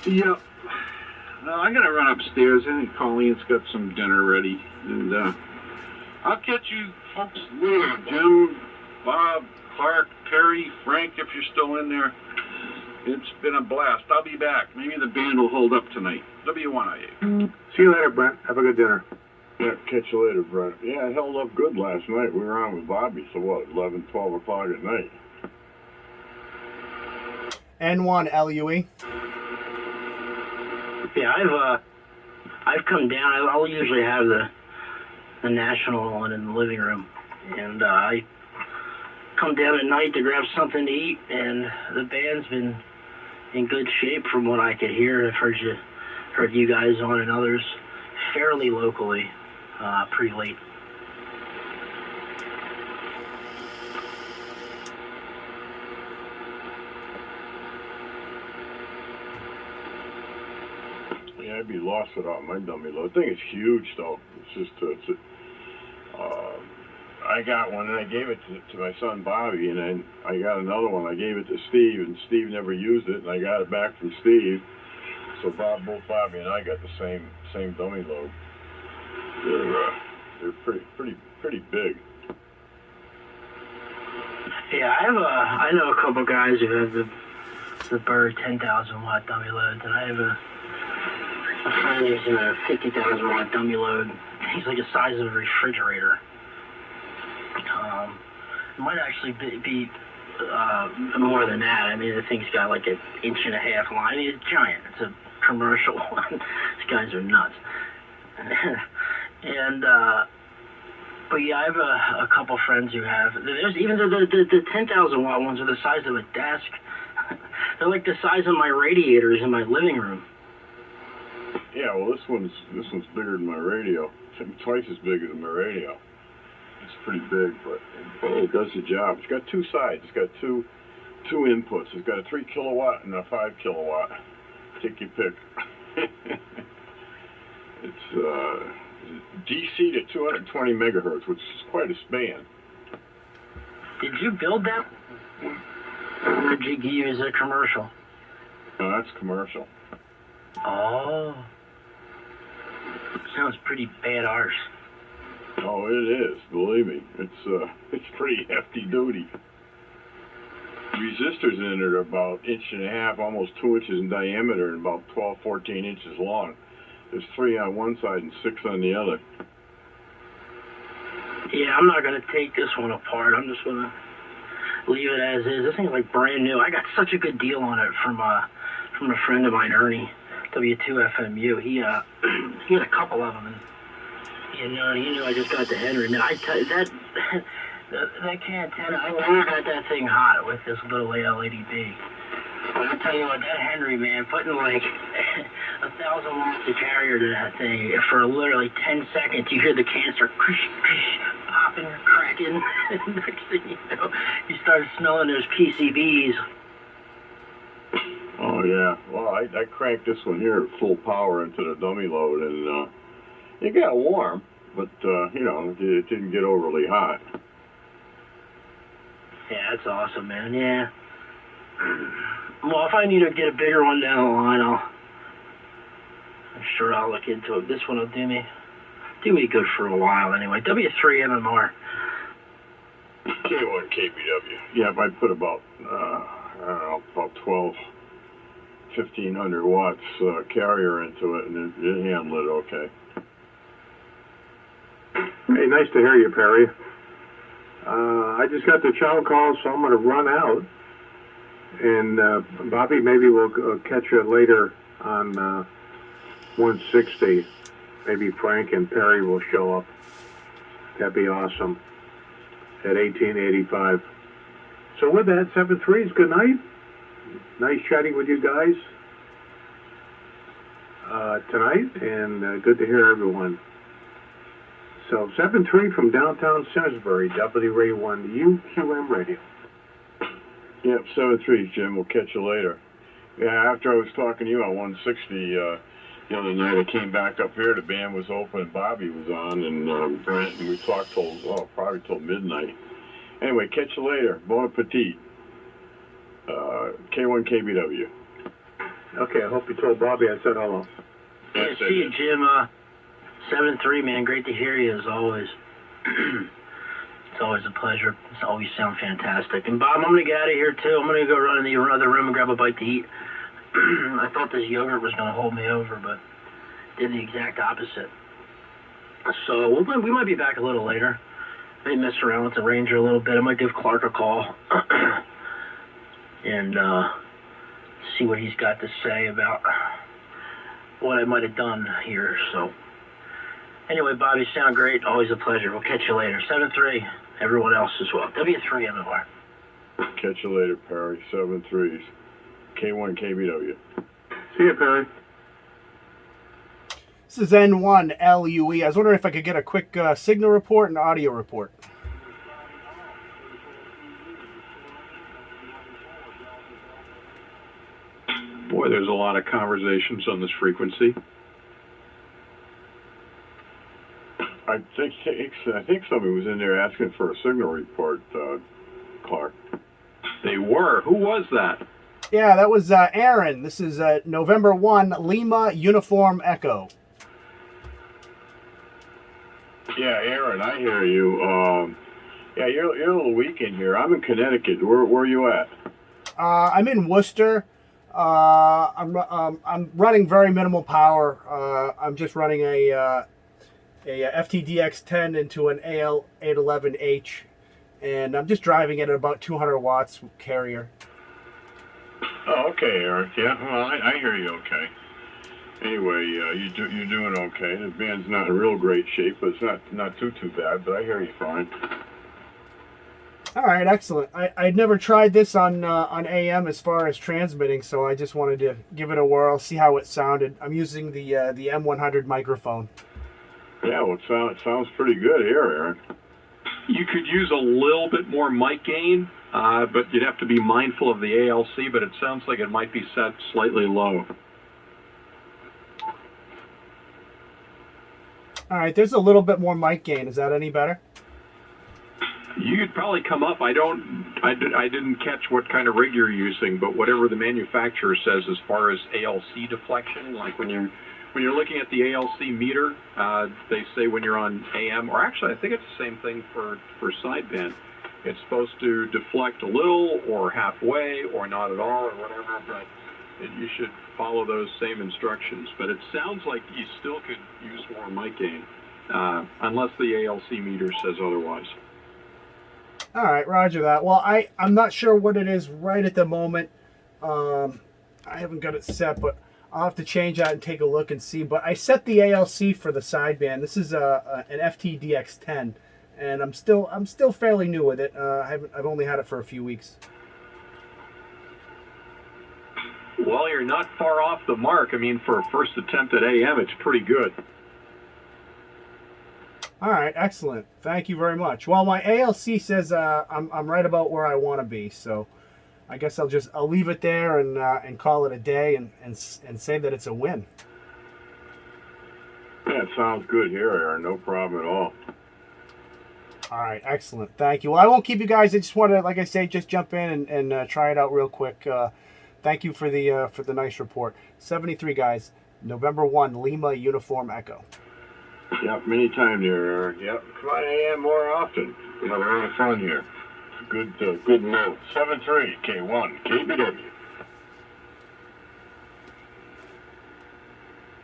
Yeah. I gotta run upstairs. I think Colleen's got some dinner ready, and I'll catch you folks later. Jim, Bob, Clark, Perry, Frank, if you're still in there. It's been a blast. I'll be back. Maybe the band will hold up tonight. W1IA. See you later, Brent. Have a good dinner. Yeah, catch you later, Brent. Yeah, it held up good last night. We were on with Bobby, so what, 11, 12 o'clock at night. N1 LUE. Yeah, I've come down. I'll usually have the national on in the living room, and I come down at night to grab something to eat, and the band's been in good shape from what I could hear. I've heard you guys on and others fairly locally, pretty late. Yeah, I'd be lost without my dummy load. The thing is huge, though. It's just, I got one and I gave it to my son Bobby, and then I got another one. I gave it to Steve, and Steve never used it, and I got it back from Steve. So both Bobby and I got the same dummy load. They're pretty big. Yeah, I know a couple guys who have the Bird 10,000 watt dummy loads, and I have a friend who's in a 50,000 watt dummy load. He's like the size of a refrigerator. It might actually be more than that. I mean, the thing's got like an 1.5 inch line. I mean, it's giant. It's a commercial one. These guys are nuts. And but yeah, I have a couple friends who have. There's even the 10,000 watt ones are the size of a desk. They're like the size of my radiators in my living room. Yeah, well, this one's bigger than my radio. It's twice as big as my radio. It's pretty big, but it does the job. It's got two sides. It's got two inputs. It's got a 3 kilowatt and a 5 kilowatt. Take your pick. It's DC to 220 megahertz, which is quite a span. Did you build that? Or did you use a commercial? No, that's commercial. Oh. Sounds pretty bad arse. Oh, it is. Believe me, it's pretty hefty duty. Resistors in it are about 1.5 inches, almost 2 inches in diameter, and about 12, 14 inches long. There's 3 on one side and 6 on the other. Yeah, I'm not gonna take this one apart. I'm just gonna leave it as is. This thing's like brand new. I got such a good deal on it from a friend of mine, Ernie, W2FMU. He had a couple of them, and he knew I just got the Henry. Now I tell you that can't tell. I got that thing hot with this little LADB. But I tell you what, that Henry, man, putting like 1,000 watts of carrier to that thing for literally 10 seconds, you hear the canister popping or cracking. Next thing you know, you start smelling those PCBs. Oh yeah, well I cranked this one here at full power into the dummy load, and it got warm, but it didn't get overly hot. Yeah, that's awesome, man. Yeah. Well, if I need to get a bigger one down the line, I'm sure I'll look into it. This one will do me good for a while anyway. W3 MMR. K1 KBW. Yeah, I put about about 1,500 watts carrier into it, and it handled it okay. Hey, nice to hear you, Perry. I just got the chow call, so I'm going to run out. And Bobby, maybe we'll catch you later on 160. Maybe Frank and Perry will show up. That'd be awesome. At 1885. So with that, 7-3s, good night. Nice chatting with you guys tonight, and good to hear everyone. So 7-3 from downtown Simsbury, W1 UQM Radio. Yep, 7-3, Jim. We'll catch you later. Yeah, after I was talking to you on 160 the other night, I came back up here. The band was open, and Bobby was on, and Brent, and we talked probably till midnight. Anyway, catch you later. Bon appetit. K1 KBW. Okay, I hope you told Bobby I said hello. Yeah, Yes, see you, Jim. 7-3, man. Great to hear you as always. It's always a pleasure. It's always sound fantastic. And Bob, I'm gonna get out of here too. I'm gonna go run in the other room and grab a bite to eat. I thought this yogurt was gonna hold me over, but did the exact opposite. So we might be back a little later. Maybe mess around with the Ranger a little bit. I might give Clark a call and see what he's got to say about what I might have done here. So anyway, Bobby, sound great. Always a pleasure. We'll catch you later. 7-3. Everyone else as well. W3 MMR. Catch you later, Perry. 7-3s. K1 KBW. See you, Perry. This is N1 LUE. I was wondering if I could get a quick signal report and audio report. Boy, there's a lot of conversations on this frequency. I think somebody was in there asking for a signal report, Clark. They were. Who was that? Yeah, that was Aaron. This is November 1, Lima Uniform Echo. Yeah, Aaron, I hear you. Yeah, you're a little weak in here. I'm in Connecticut. Where are you at? I'm in Worcester. I'm running very minimal power. I'm just running a ftdx10 into an AL811H, and I'm just driving it at about 200 watts carrier. Oh, okay, Aaron. Yeah, well, I hear you okay. Anyway, you're doing okay. The band's not in real great shape, but it's not too bad, but I hear you fine. All right, excellent. I'd never tried this on AM as far as transmitting, so I just wanted to give it a whirl, see how it sounded. I'm using the M100 microphone. Yeah, well, it sounds pretty good here, Aaron. You could use a little bit more mic gain, but you'd have to be mindful of the ALC, but it sounds like it might be set slightly low. All right, there's a little bit more mic gain. Is that any better? You could probably come up. I didn't catch what kind of rig you're using, but whatever the manufacturer says as far as ALC deflection, like when you're looking at the ALC meter, they say when you're on AM, or actually I think it's the same thing for sideband. It's supposed to deflect a little, or halfway, or not at all, or whatever, but you should follow those same instructions. But it sounds like you still could use more mic gain, unless the ALC meter says otherwise. All right, roger that. Well, I'm not sure what it is right at the moment. I haven't got it set, but I'll have to change that and take a look and see. But I set the ALC for the sideband. This is an ftdx10, and I'm still fairly new with it. I've only had it for a few weeks. Well, you're not far off the mark. I mean, for a first attempt at AM, it's pretty good. All right, excellent. Thank you very much. Well, my ALC says I'm right about where I want to be, so I guess I'll leave it there and call it a day and say that it's a win. Yeah, it sounds good here, Aaron. No problem at all. All right, excellent. Thank you. Well, I won't keep you guys. I just want to, like I say, just jump in and try it out real quick. Thank you for the nice report. 73 guys, November 1, Lima Uniform Echo. Yep, many time there, Aaron. Yep, come on AM more often. We're having fun here. Good note. 7-3, K1, KBW.